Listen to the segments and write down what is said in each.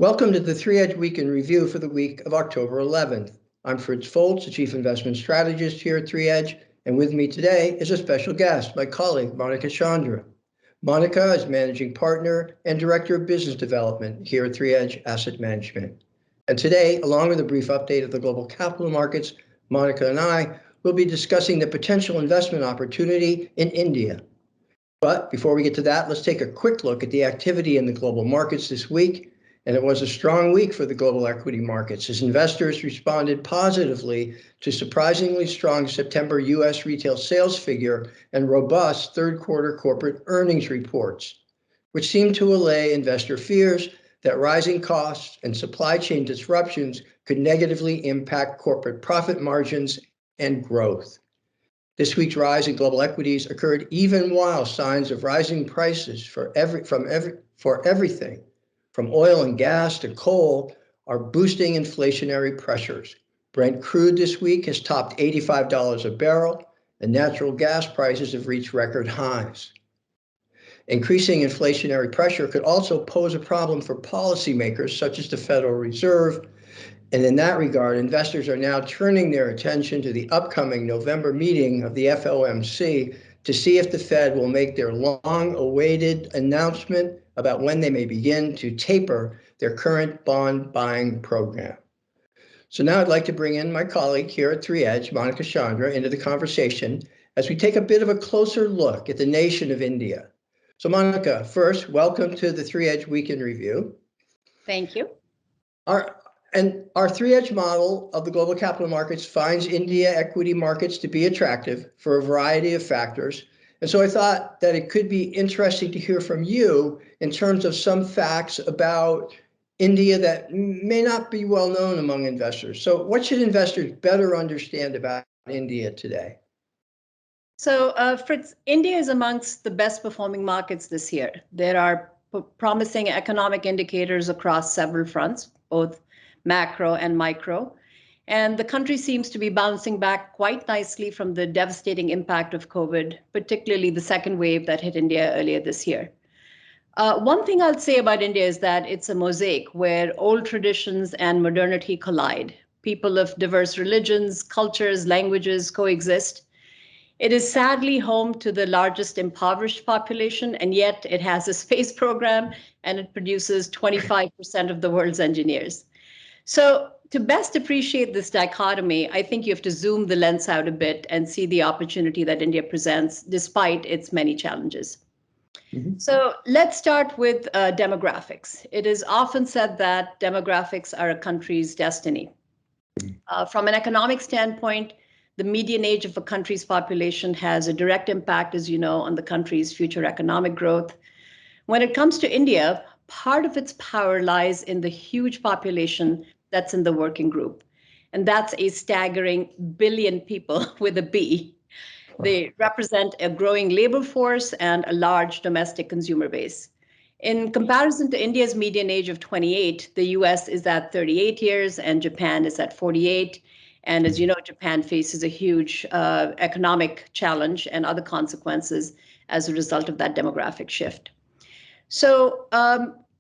Welcome to the 3 Edge Week in Review for the week of October 11th. I'm Fritz Folts, the Chief Investment Strategist here at 3 Edge, and with me today is a special guest, my colleague, Monica Chandra. Monica is Managing Partner and Director of Business Development here at 3 Edge Asset Management. And today, along with a brief update of the global capital markets, Monica and I will be discussing the potential investment opportunity in India. But before we get to that, let's take a quick look at the activity in the global markets this week. And it was a strong week for the global equity markets as investors responded positively to surprisingly strong September U.S. retail sales figure and robust third quarter corporate earnings reports, which seemed to allay investor fears that rising costs and supply chain disruptions could negatively impact corporate profit margins and growth. This week's rise in global equities occurred even while signs of rising prices for everything, from oil and gas to coal, are boosting inflationary pressures. Brent crude this week has topped $85 a barrel, and natural gas prices have reached record highs. Increasing inflationary pressure could also pose a problem for policymakers such as the Federal Reserve, and in that regard, investors are now turning their attention to the upcoming November meeting of the FOMC to see if the Fed will make their long-awaited announcement about when they may begin to taper their current bond buying program. So now I'd like to bring in my colleague here at 3 Edge, Monica Chandra, into the conversation as we take a bit of a closer look at the nation of India. So Monica, first, welcome to the 3 Edge Week in Review. Thank you. Our 3 Edge model of the global capital markets finds India equity markets to be attractive for a variety of factors. And so I thought that it could be interesting to hear from you in terms of some facts about India that may not be well known among investors. So what should investors better understand about India today? So, Fritz, India is amongst the best performing markets this year. There are promising economic indicators across several fronts, both macro and micro. And the country seems to be bouncing back quite nicely from the devastating impact of COVID, particularly the second wave that hit India earlier this year. One thing I'll say about India is that it's a mosaic where old traditions and modernity collide. People of diverse religions, cultures, languages coexist. It is sadly home to the largest impoverished population, and yet it has a space program and it produces 25% of the world's engineers. So to best appreciate this dichotomy, I think you have to zoom the lens out a bit and see the opportunity that India presents despite its many challenges. Mm-hmm. So let's start with demographics. It is often said that demographics are a country's destiny. From an economic standpoint, the median age of a country's population has a direct impact, as you know, on the country's future economic growth. When it comes to India, part of its power lies in the huge population that's in the working group. And that's a staggering billion people with a B. They represent a growing labor force and a large domestic consumer base. In comparison to India's median age of 28, the US is at 38 years and Japan is at 48. And as you know, Japan faces a huge economic challenge and other consequences as a result of that demographic shift. So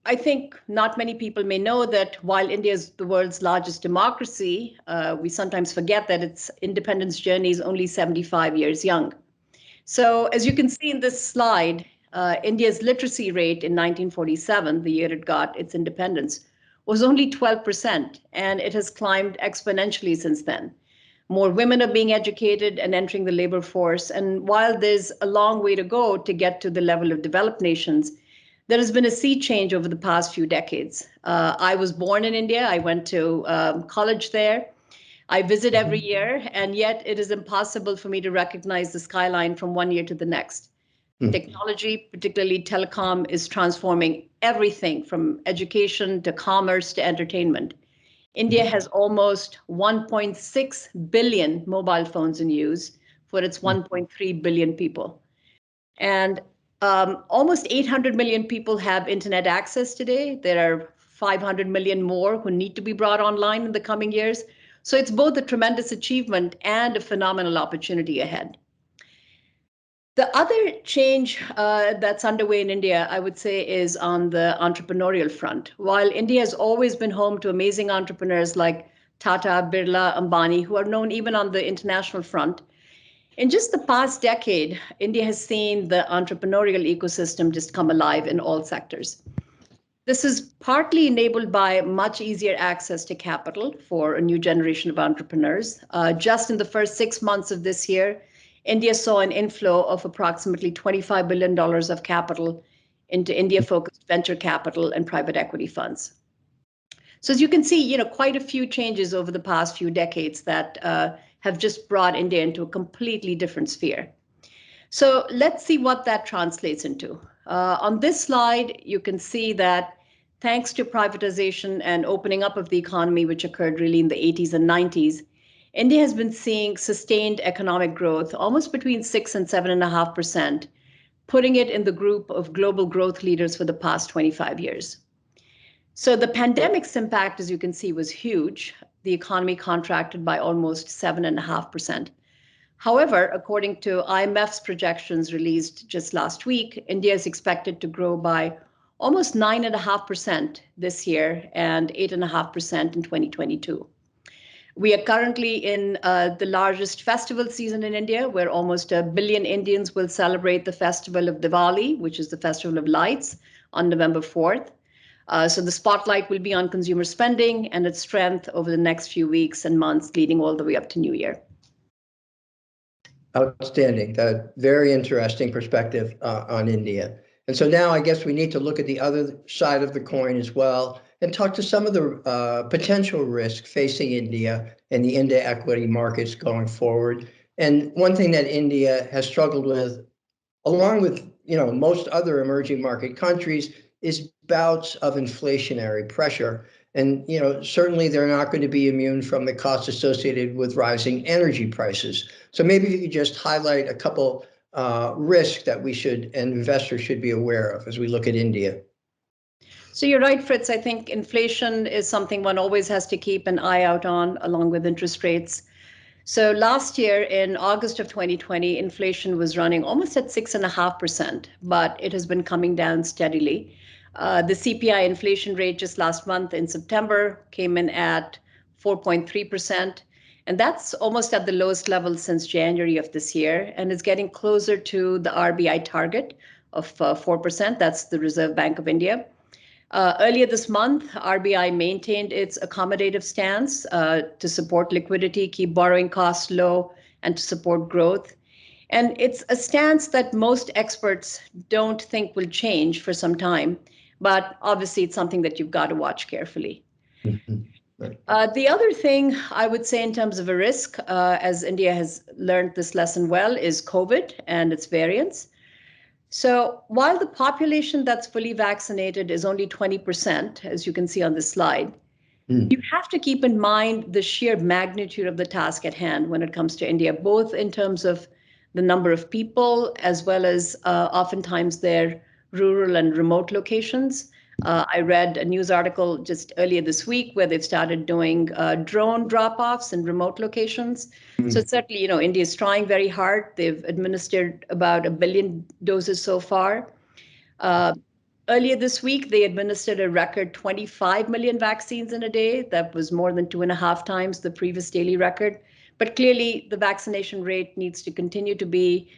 I think not many people may know that while India is the world's largest democracy, we sometimes forget that its independence journey is only 75 years young. So as you can see in this slide, India's literacy rate in 1947, the year it got its independence, was only 12%, and it has climbed exponentially since then. More women are being educated and entering the labor force. And while there's a long way to go to get to the level of developed nations, there has been a sea change over the past few decades. I was born in India. I went to college there. I visit every year, and yet it is impossible for me to recognize the skyline from one year to the next. Technology, particularly telecom, is transforming everything from education to commerce to entertainment. India has almost 1.6 billion mobile phones in use for its 1.3 billion people. And almost 800 million people have internet access today. There are 500 million more who need to be brought online in the coming years. So it's both a tremendous achievement and a phenomenal opportunity ahead. The other change that's underway in India, I would say, is on the entrepreneurial front. While India has always been home to amazing entrepreneurs like Tata, Birla, Ambani, who are known even on the international front, in just the past decade, India has seen the entrepreneurial ecosystem just come alive in all sectors. This is partly enabled by much easier access to capital for a new generation of entrepreneurs. Just in the first 6 months of this year, India saw an inflow of approximately $25 billion of capital into India-focused venture capital and private equity funds. So as you can see, quite a few changes over the past few decades that have just brought India into a completely different sphere. So let's see what that translates into. On this slide, you can see that thanks to privatization and opening up of the economy, which occurred really in the 80s and 90s, India has been seeing sustained economic growth, almost between 6 and 7.5%, putting it in the group of global growth leaders for the past 25 years. So the pandemic's impact, as you can see, was huge. The economy contracted by almost 7.5%. However, according to IMF's projections released just last week, India is expected to grow by almost 9.5% this year and 8.5% in 2022. We are currently in the largest festival season in India, where almost 1 billion Indians will celebrate the festival of Diwali, which is the festival of lights, on November 4th. So the spotlight will be on consumer spending and its strength over the next few weeks and months, leading all the way up to New Year. Outstanding. Very interesting perspective on India. And so now I guess we need to look at the other side of the coin as well and talk to some of the potential risk facing India and the India equity markets going forward. And one thing that India has struggled with, along with most other emerging market countries, is bouts of inflationary pressure. And certainly they're not going to be immune from the costs associated with rising energy prices. So maybe you could just highlight a couple risks that we should and investors should be aware of as we look at India. So you're right, Fritz. I think inflation is something one always has to keep an eye out on, along with interest rates. So last year, in August of 2020, inflation was running almost at 6.5%, but it has been coming down steadily. The CPI inflation rate just last month in September came in at 4.3%, and that's almost at the lowest level since January of this year, and it's getting closer to the RBI target of 4%. That's the Reserve Bank of India. Earlier this month, RBI maintained its accommodative stance to support liquidity, keep borrowing costs low, and to support growth. And it's a stance that most experts don't think will change for some time, but obviously it's something that you've got to watch carefully. Mm-hmm. Right. The other thing I would say in terms of a risk, as India has learned this lesson well, is COVID and its variants. So while the population that's fully vaccinated is only 20%, as you can see on this slide, you have to keep in mind the sheer magnitude of the task at hand when it comes to India, both in terms of the number of people as well as oftentimes their rural and remote locations. I read a news article just earlier this week where they've started doing drone drop-offs in remote locations. So certainly, India is trying very hard. They've administered about 1 billion doses so far. Earlier this week, they administered a record 25 million vaccines in a day. That was more than 2.5 times the previous daily record. But clearly, the vaccination rate needs to continue to be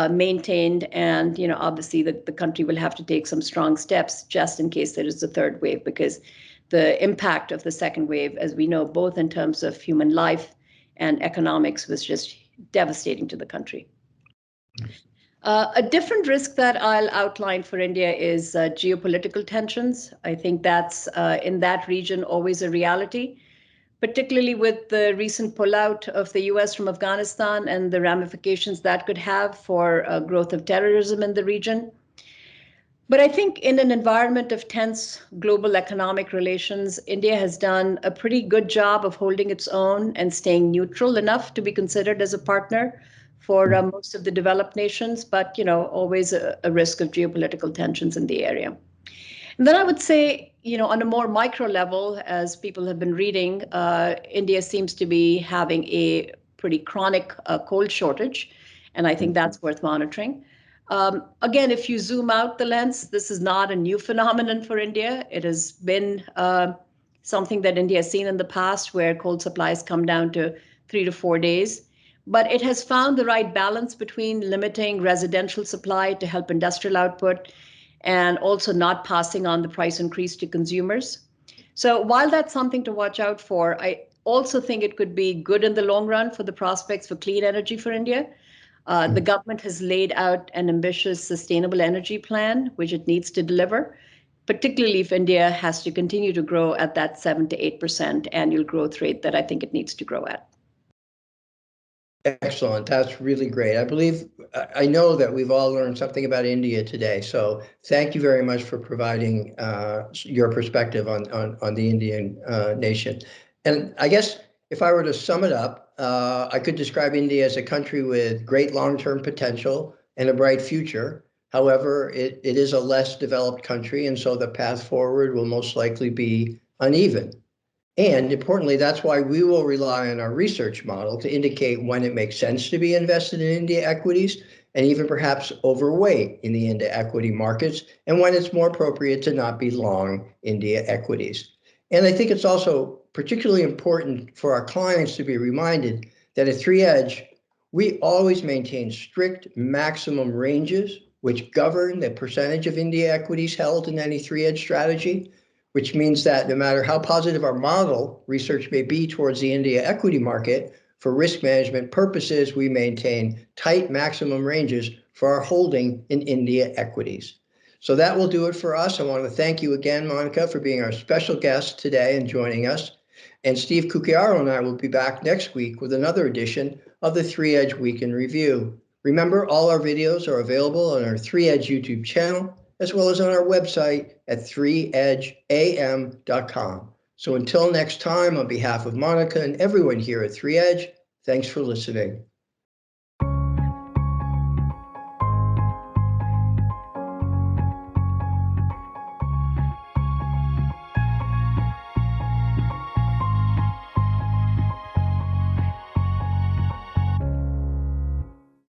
maintained, and obviously the country will have to take some strong steps just in case there is a third wave, because the impact of the second wave, as we know, both in terms of human life and economics, was just devastating to the country. A different risk that I'll outline for India is geopolitical tensions. I think that's in that region always a reality, particularly with the recent pullout of the US from Afghanistan and the ramifications that could have for growth of terrorism in the region. But I think in an environment of tense global economic relations, India has done a pretty good job of holding its own and staying neutral enough to be considered as a partner for most of the developed nations, but always a risk of geopolitical tensions in the area. And then I would say, on a more micro level, as people have been reading, India seems to be having a pretty chronic cold shortage. And I think that's worth monitoring. Again, if you zoom out the lens, this is not a new phenomenon for India. It has been something that India has seen in the past where coal supplies come down to 3 to 4 days. But it has found the right balance between limiting residential supply to help industrial output and also not passing on the price increase to consumers. So while that's something to watch out for, I also think it could be good in the long run for the prospects for clean energy for India. The government has laid out an ambitious sustainable energy plan, which it needs to deliver, particularly if India has to continue to grow at that 7 to 8% annual growth rate that I think it needs to grow at. Excellent. That's really great. I know that we've all learned something about India today. So thank you very much for providing your perspective on the Indian nation. And I guess if I were to sum it up, I could describe India as a country with great long-term potential and a bright future. However, it is a less developed country, and so the path forward will most likely be uneven. And importantly, that's why we will rely on our research model to indicate when it makes sense to be invested in India equities and even perhaps overweight in the India equity markets, and when it's more appropriate to not be long India equities. And I think it's also particularly important for our clients to be reminded that at 3Edge, we always maintain strict maximum ranges which govern the percentage of India equities held in any 3Edge strategy, which means that no matter how positive our model research may be towards the India equity market, for risk management purposes, we maintain tight maximum ranges for our holding in India equities. So that will do it for us. I want to thank you again, Monica, for being our special guest today and joining us. And Steve Cucchiaro and I will be back next week with another edition of the 3Edge Week in Review. Remember, all our videos are available on our 3Edge YouTube channel, as well as on our website at 3edgeam.com. So until next time, on behalf of Monica and everyone here at 3Edge, thanks for listening.